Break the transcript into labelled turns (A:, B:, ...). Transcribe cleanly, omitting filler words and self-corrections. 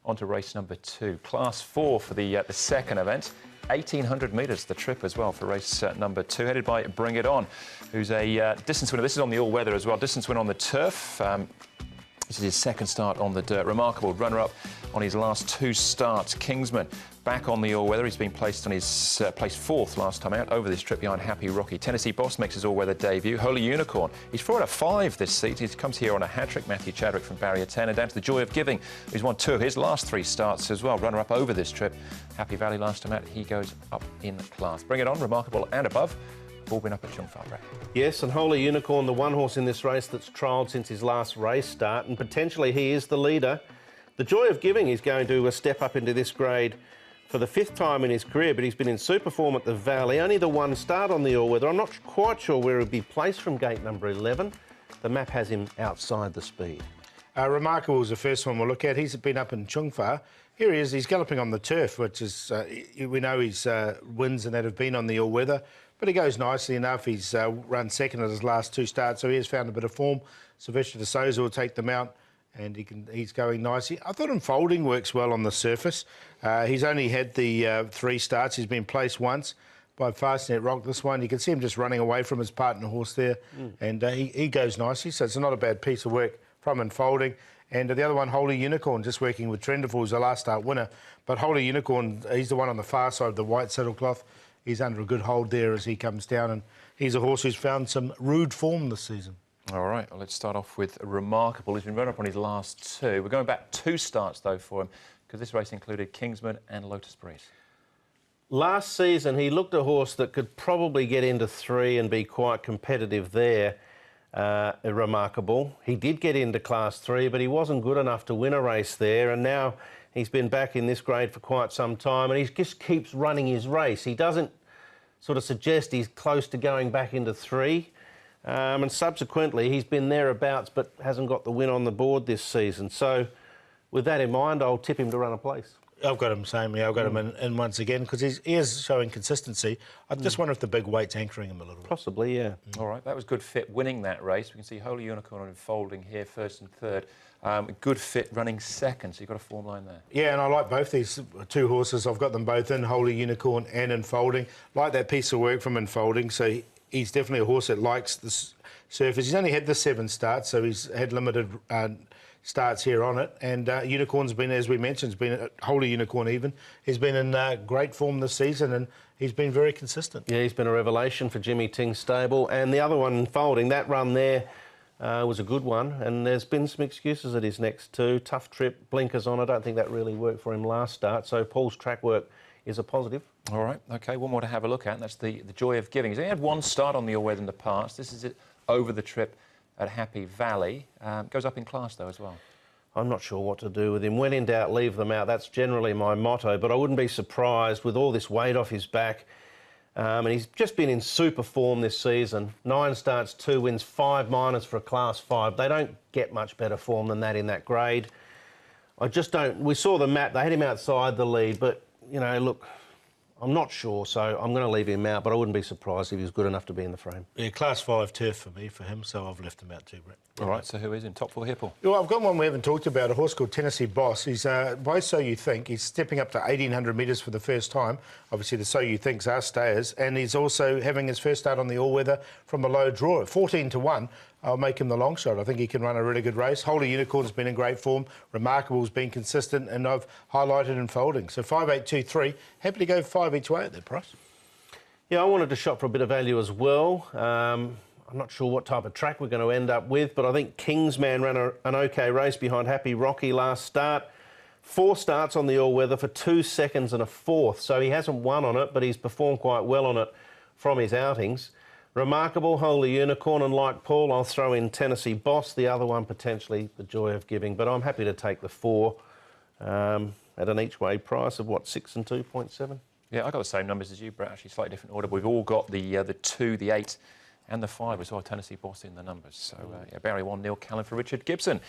A: On to race number 2. Class 4 for the second event. 1,800 metres, the trip as well for race number 2, headed by Bring It On, who's a distance winner. This is on the all-weather as well. Distance winner on the turf. This is his second start on the dirt. Remarkable runner-up on his last 2 starts. Kingsman back on the all-weather. He's been placed on his placed 4th last time out over this trip behind Happy Rocky. Tennessee Boss makes his all-weather debut. Holy Unicorn. He's 4 out of 5 this season. He comes here on a hat-trick. Matthew Chadwick from Barrier 10, and down to the Joy of Giving. He's won 2 of his last 3 starts as well. Runner-up over this trip. Happy Valley last time out. He goes up in class. Bring It On, Remarkable and above. All been up at Chung Fa, Brad.
B: Yes, and Holy Unicorn, the one horse in this race that's trialled since his last race start, and potentially he is the leader. The Joy of Giving is going to step up into this grade for the 5th time in his career, but he's been in super form at the Valley. Only the 1 start on the all-weather. I'm not quite sure where he'll be placed from gate number 11. The map has him outside the speed.
C: Remarkable is the first one we'll look at. He's been up in Chung Fa. Here he is. He's galloping on the turf, which is, we know his wins and that have been on the all-weather. But he goes nicely enough. He's run second at his last 2 starts, so he has found a bit of form. Sylvester de Souza will take them out, and he's going nicely. I thought Unfolding works well on the surface. He's only had the 3 starts. He's been placed once by Fastnet Rock. This one, you can see him just running away from his partner horse there, and he goes nicely, so it's not a bad piece of work from Unfolding. And the other one, Holy Unicorn, just working with Trenderful, was the last start winner. But Holy Unicorn, he's the one on the far side of the white saddlecloth. He's under a good hold there as he comes down, and he's a horse who's found some rude form this season.
A: All right, well, let's start off with Remarkable. He's been running up on his last 2. We're going back 2 starts, though, for him, because this race included Kingsman and Lotus Breeze.
B: Last season, he looked a horse that could probably get into 3 and be quite competitive there. Remarkable. He did get into Class 3, but he wasn't good enough to win a race there, and now he's been back in this grade for quite some time, and he just keeps running his race. He doesn't sort of suggest he's close to going back into 3. And subsequently, he's been thereabouts, but hasn't got the win on the board this season. So with that in mind, I'll tip him to run a place.
C: I've got him same. Yeah, I've got him in once again, because he is showing consistency. I just wonder if the big weight's anchoring him a little bit.
B: Possibly, yeah.
A: All right, that was good fit winning that race. We can see Holy Unicorn Unfolding here, 1st and 3rd. Good fit running 2nd, so you've got a form line there.
C: Yeah, and I like both these 2 horses. I've got them both in, Holy Unicorn and Unfolding. Like that piece of work from Unfolding, so he's definitely a horse that likes the surface. He's only had the 7 starts, so he's had limited starts here on it. And Unicorn's been, as we mentioned, Holy Unicorn even. He's been in great form this season, and he's been very consistent. Yeah,
B: he's been a revelation for Jimmy Ting's stable. And the other one, Unfolding, that run there was a good one. And there's been some excuses at his next 2. Tough trip, blinkers on. I don't think that really worked for him last start. So Paul's track work is a positive.
A: All right, OK, one more to have a look at, and that's the Joy of Giving. He's only had 1 start on the all-weather in the past. This is it over the trip at Happy Valley. Goes up in class, though, as well.
B: I'm not sure what to do with him. When in doubt, leave them out. That's generally my motto, but I wouldn't be surprised with all this weight off his back. And he's just been in super form this season. 9 starts, 2 wins, 5 minors for a Class 5. They don't get much better form than that in that grade. I just don't... We saw the map. They had him outside the lead, but, you know, look... I'm not sure, so I'm going to leave him out, but I wouldn't be surprised if he was good enough to be in the frame.
C: Yeah, Class 5 turf for me, for him, so I've left him out too, Brett.
A: All right, so who is in top 4 here, Paul?
C: Well, I've got one we haven't talked about, a horse called Tennessee Boss. He's, by So You Think, he's stepping up to 1,800 metres for the first time. Obviously, the So You Thinks are stayers, and he's also having his first start on the all-weather from a low draw. 14 to 1, I'll make him the long shot. I think he can run a really good race. Holy Unicorn's been in great form. Remarkable's been consistent, and I've highlighted Unfolding. So 5, 8, 2, 3. Happy to go 5 each way at that price.
B: Yeah, I wanted to shop for a bit of value as well. I'm not sure what type of track we're going to end up with, but I think Kingsman ran an OK race behind Happy Rocky last start. 4 starts on the all-weather for 2 seconds and a 4th, so he hasn't won on it, but he's performed quite well on it from his outings. Remarkable, Holy Unicorn, and like Paul, I'll throw in Tennessee Boss, the other one potentially the Joy of Giving, but I'm happy to take the 4 at an each-way price of, what, 6 and 2.7?
A: Yeah, I got the same numbers as you, Brett, actually slightly different order. But we've all got the 2, the 8 and the 5 as well. Tennessee Boss in the numbers. So, yeah, Barry 1, Neil Callan for Richard Gibson.